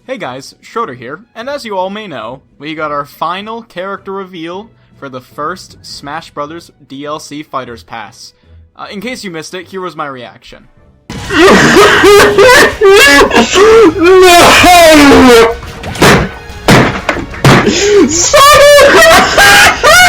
Hey guys, Schroeder here, and as you all may know, we got our final character reveal for the first Smash Bros. DLC Fighters Pass. In case you missed it, here was my reaction.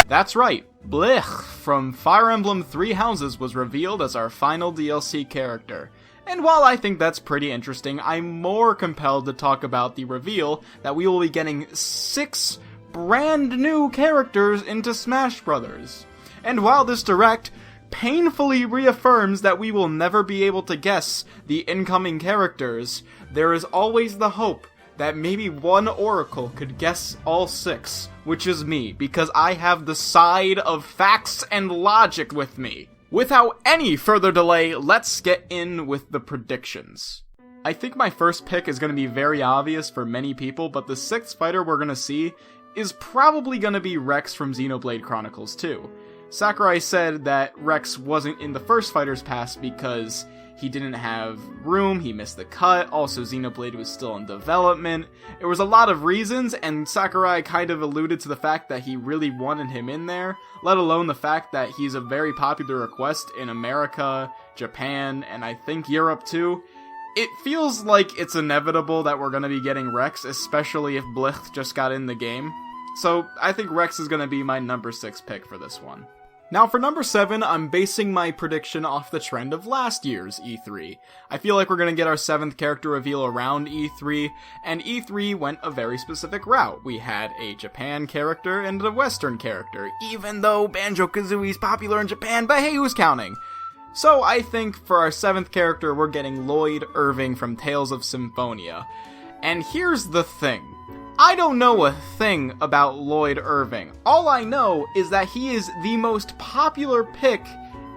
That's right, Byleth from Fire Emblem 3 Houses was revealed as our final DLC character. And while I think that's pretty interesting, I'm more compelled to talk about the reveal that we will be getting 6 brand new characters into Smash Bros. And while this direct painfully reaffirms that we will never be able to guess the incoming characters, there is always the hope that maybe one Oracle could guess all 6, which is me, because I have the side of facts and logic with me. Without any further delay, let's get in with the predictions. I think my first pick is going to be very obvious for many people, but the 6th fighter we're going to see is probably going to be Rex from Xenoblade Chronicles 2. Sakurai said that Rex wasn't in the first Fighters Pass because he didn't have room, he missed the cut, also Xenoblade was still in development. There was a lot of reasons, and Sakurai kind of alluded to the fact that he really wanted him in there, let alone the fact that he's a very popular request in America, Japan, and I think Europe too. It feels like it's inevitable that we're going to be getting Rex, especially if Byleth just got in the game. So I think Rex is going to be my number 6 pick for this one. Now for number 7, I'm basing my prediction off the trend of last year's E3. I feel like we're going to get our 7th character reveal around E3, and E3 went a very specific route. We had a Japan character and a Western character, even though Banjo-Kazooie's popular in Japan, but hey, who's counting? So I think for our 7th character, we're getting Lloyd Irving from Tales of Symphonia. And here's the thing. I don't know a thing about Lloyd Irving. All I know is that he is the most popular pick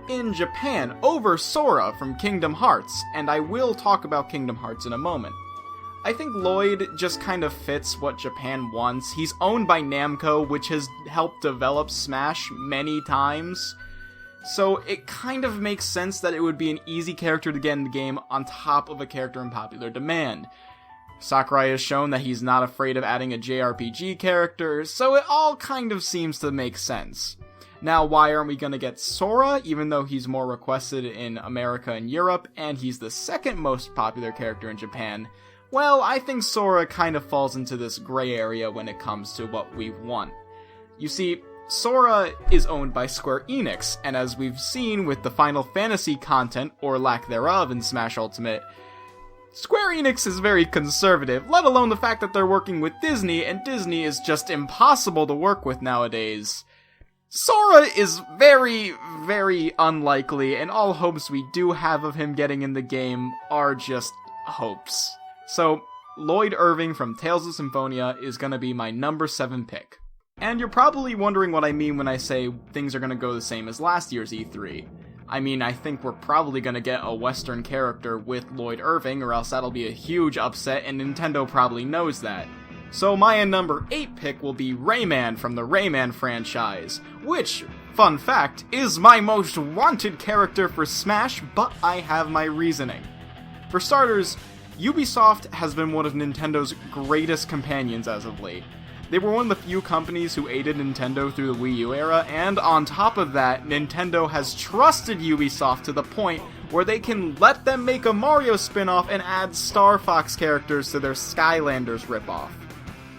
in Japan over Sora from Kingdom Hearts, and I will talk about Kingdom Hearts in a moment. I think Lloyd just kind of fits what Japan wants. He's owned by Namco, which has helped develop Smash many times, so it kind of makes sense that it would be an easy character to get in the game on top of a character in popular demand. Sakurai has shown that he's not afraid of adding a JRPG character, so it all kind of seems to make sense. Now, why aren't we going to get Sora, even though he's more requested in America and Europe, and he's the 2nd most popular character in Japan? Well, I think Sora kind of falls into this gray area when it comes to what we want. You see, Sora is owned by Square Enix, and as we've seen with the Final Fantasy content, or lack thereof in Smash Ultimate, Square Enix is very conservative, let alone the fact that they're working with Disney, and Disney is just impossible to work with nowadays. Sora is very, very unlikely, and all hopes we do have of him getting in the game are just hopes. So, Lloyd Irving from Tales of Symphonia is gonna be my number 7 pick. And you're probably wondering what I mean when I say things are gonna go the same as last year's E3. I mean, I think we're probably gonna get a Western character with Lloyd Irving, or else that'll be a huge upset, and Nintendo probably knows that. So my number 8 pick will be Rayman from the Rayman franchise, which, fun fact, is my most wanted character for Smash, but I have my reasoning. For starters, Ubisoft has been one of Nintendo's greatest companions as of late. They were one of the few companies who aided Nintendo through the Wii U era, and on top of that, Nintendo has trusted Ubisoft to the point where they can let them make a Mario spin-off and add Star Fox characters to their Skylanders ripoff.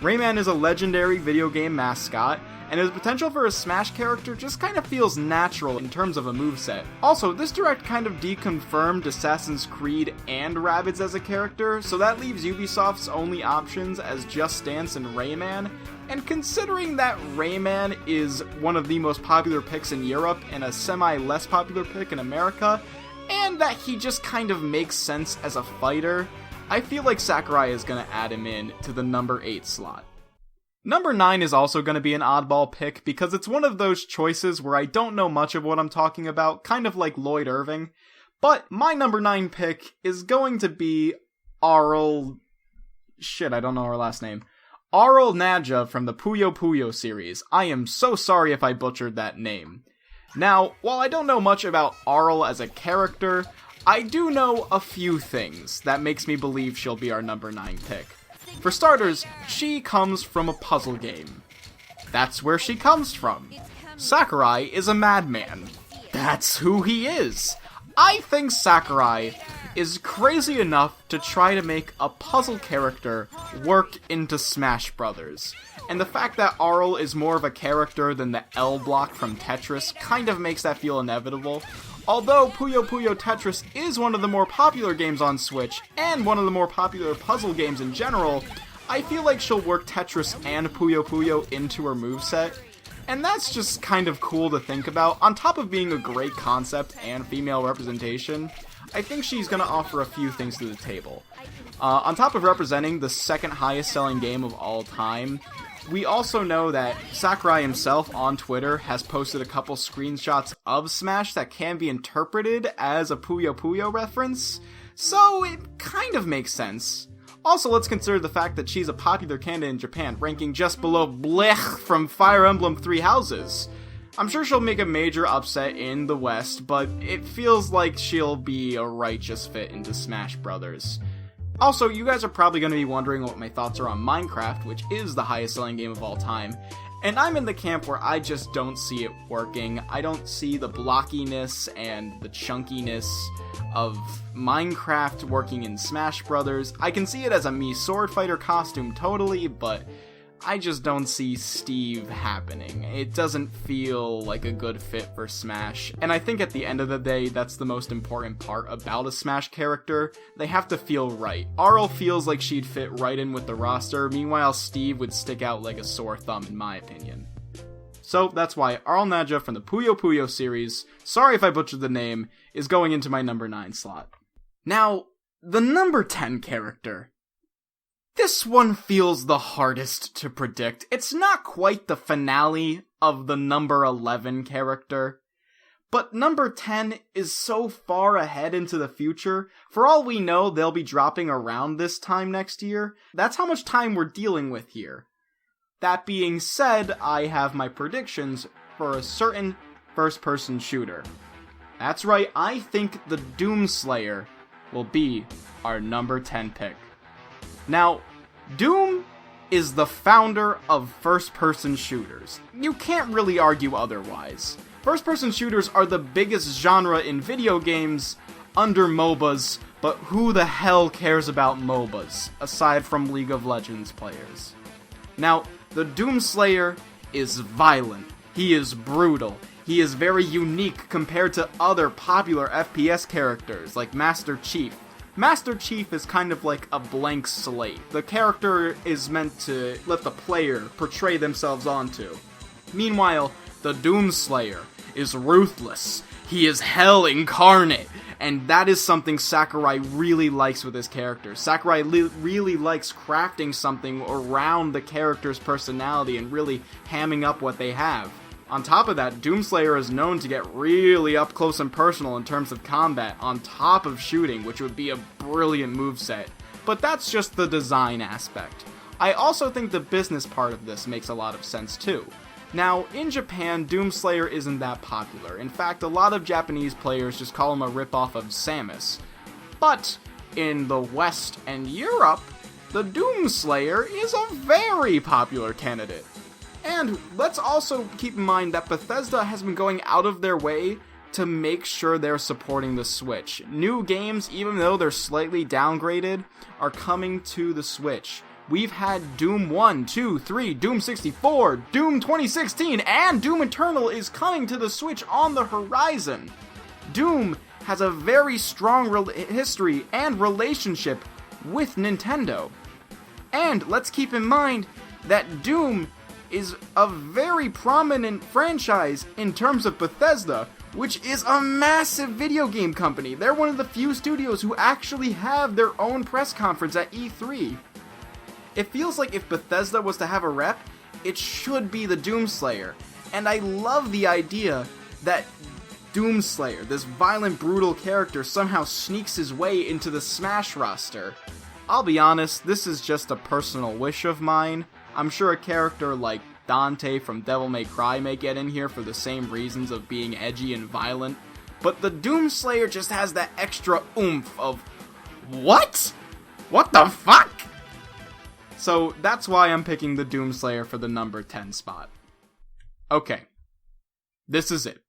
Rayman is a legendary video game mascot, and his potential for a Smash character just kind of feels natural in terms of a moveset. Also, this direct kind of deconfirmed Assassin's Creed and Rabbids as a character, so that leaves Ubisoft's only options as Just Dance and Rayman, and considering that Rayman is one of the most popular picks in Europe and a semi-less popular pick in America, and that he just kind of makes sense as a fighter, I feel like Sakurai is going to add him in to the number 8 slot. Number 9 is also going to be an oddball pick because it's one of those choices where I don't know much of what I'm talking about, kind of like Lloyd Irving, but my number 9 pick is going to be Arl... I don't know her last name. Arl Nadja from the Puyo Puyo series. I am so sorry if I butchered that name. Now, while I don't know much about Arl as a character, I do know a few things that makes me believe she'll be our number 9 pick. For starters, she comes from a puzzle game. That's where she comes from. Sakurai is a madman. That's who he is. I think Sakurai is crazy enough to try to make a puzzle character work into Smash Brothers. And the fact that Arl is more of a character than the L block from Tetris kind of makes that feel inevitable. Although Puyo Puyo Tetris is one of the more popular games on Switch, and one of the more popular puzzle games in general, I feel like she'll work Tetris and Puyo Puyo into her moveset. And that's just kind of cool to think about. On top of being a great concept and female representation, I think she's going to offer a few things to the table. On top of representing the second highest selling game of all time, we also know that Sakurai himself on Twitter has posted a couple screenshots of Smash that can be interpreted as a Puyo Puyo reference, so it kind of makes sense. Also, let's consider the fact that she's a popular candidate in Japan, ranking just below Byleth from Fire Emblem 3 Houses. I'm sure she'll make a major upset in the West, but it feels like she'll be a righteous fit into Smash Brothers. Also, you guys are probably going to be wondering what my thoughts are on Minecraft, which is the highest selling game of all time. And I'm in the camp where I just don't see it working. I don't see the blockiness and the chunkiness of Minecraft working in Smash Brothers. I can see it as a Mii sword fighter costume totally, but I just don't see Steve happening. It doesn't feel like a good fit for Smash, and I think at the end of the day, that's the most important part about a Smash character. They have to feel right. Arl feels like she'd fit right in with the roster, meanwhile Steve would stick out like a sore thumb in my opinion. So that's why Arl Nadja from the Puyo Puyo series, sorry if I butchered the name, is going into my number 9 slot. Now, the number 10 character. This one feels the hardest to predict. It's not quite the finale of the number 11 character, but number 10 is so far ahead into the future. For all we know, they'll be dropping around this time next year. That's how much time we're dealing with here. That being said, I have my predictions for a certain first-person shooter. That's right, I think the Doomslayer will be our number 10 pick. Now, Doom is the founder of first-person shooters. You can't really argue otherwise. First-person shooters are the biggest genre in video games under MOBAs, but who the hell cares about MOBAs, aside from League of Legends players? Now, the Doomslayer is violent. He is brutal. He is very unique compared to other popular FPS characters like Master Chief. Master Chief is kind of like a blank slate. The character is meant to let the player portray themselves onto. Meanwhile, the Doomslayer is ruthless. He is hell incarnate. And that is something Sakurai really likes with his character. Sakurai really likes crafting something around the character's personality and really hamming up what they have. On top of that, Doomslayer is known to get really up close and personal in terms of combat, on top of shooting, which would be a brilliant moveset. But that's just the design aspect. I also think the business part of this makes a lot of sense too. Now, in Japan, Doomslayer isn't that popular. In fact, a lot of Japanese players just call him a ripoff of Samus. But in the West and Europe, the Doomslayer is a very popular candidate. And let's also keep in mind that Bethesda has been going out of their way to make sure they're supporting the Switch. New games, even though they're slightly downgraded, are coming to the Switch. We've had Doom 1, 2, 3, Doom 64, Doom 2016, and Doom Eternal is coming to the Switch on the horizon. Doom has a very strong history and relationship with Nintendo. And let's keep in mind that Doom is a very prominent franchise in terms of Bethesda, which is a massive video game company. They're one of the few studios who actually have their own press conference at E3. It feels like if Bethesda was to have a rep, it should be the Doomslayer. And I love the idea that Doomslayer, this violent, brutal character, somehow sneaks his way into the Smash roster. I'll be honest, this is just a personal wish of mine. I'm sure a character like Dante from Devil May Cry may get in here for the same reasons of being edgy and violent, but the Doomslayer just has that extra oomph of, what? What the fuck? So that's why I'm picking the Doomslayer for the number 10 spot. Okay. This is it.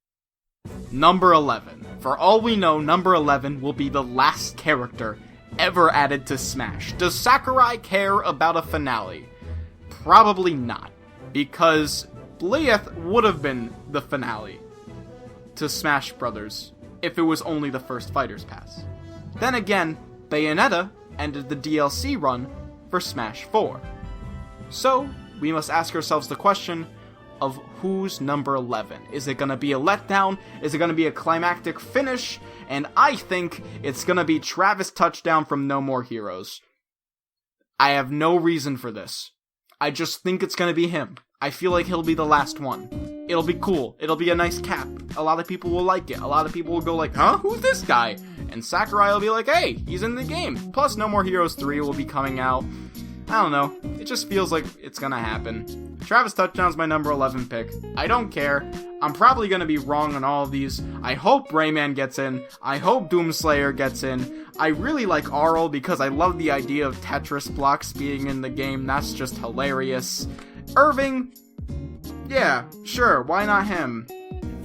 Number 11. For all we know, number 11 will be the last character ever added to Smash. Does Sakurai care about a finale? Probably not. Because Byleth would have been the finale to Smash Brothers if it was only the first Fighter's Pass. Then again, Bayonetta ended the DLC run for Smash 4. So, we must ask ourselves the question of who's number 11. Is it gonna be a letdown? Is it gonna be a climactic finish? And I think it's gonna be Travis Touchdown from No More Heroes. I have no reason for this. I just think it's gonna be him. I feel like he'll be the last one. It'll be cool. It'll be a nice cap. A lot of people will like it. A lot of people will go like, huh? Who's this guy? And Sakurai will be like, hey, he's in the game. Plus, No More Heroes 3 will be coming out. I don't know. It just feels like it's gonna happen. Travis Touchdown's my number 11 pick. I don't care. I'm probably gonna be wrong on all of these. I hope Rayman gets in. I hope Doomslayer gets in. I really like Arl because I love the idea of Tetris blocks being in the game. That's just hilarious. Irving? Yeah, sure, why not him?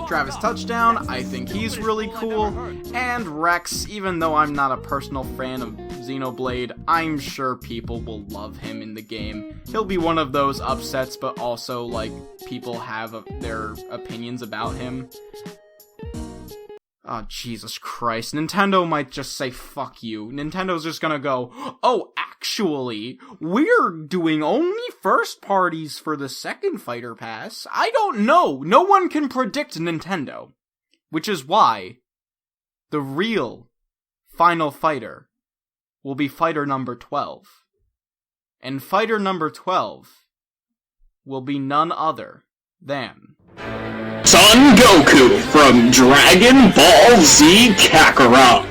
Travis Touchdown, I think he's really cool. And Rex, even though I'm not a personal fan of Xenoblade, I'm sure people will love him in the game. He'll be one of those upsets, but also, like, people have their opinions about him. Oh, Jesus Christ. Nintendo might just say, fuck you. Nintendo's just gonna go, oh, actually, we're doing only first parties for the second Fighter Pass. I don't know. No one can predict Nintendo. Which is why the real Final Fighter will be Fighter number 12. And Fighter number 12 will be none other than Son Goku from Dragon Ball Z Kakarot.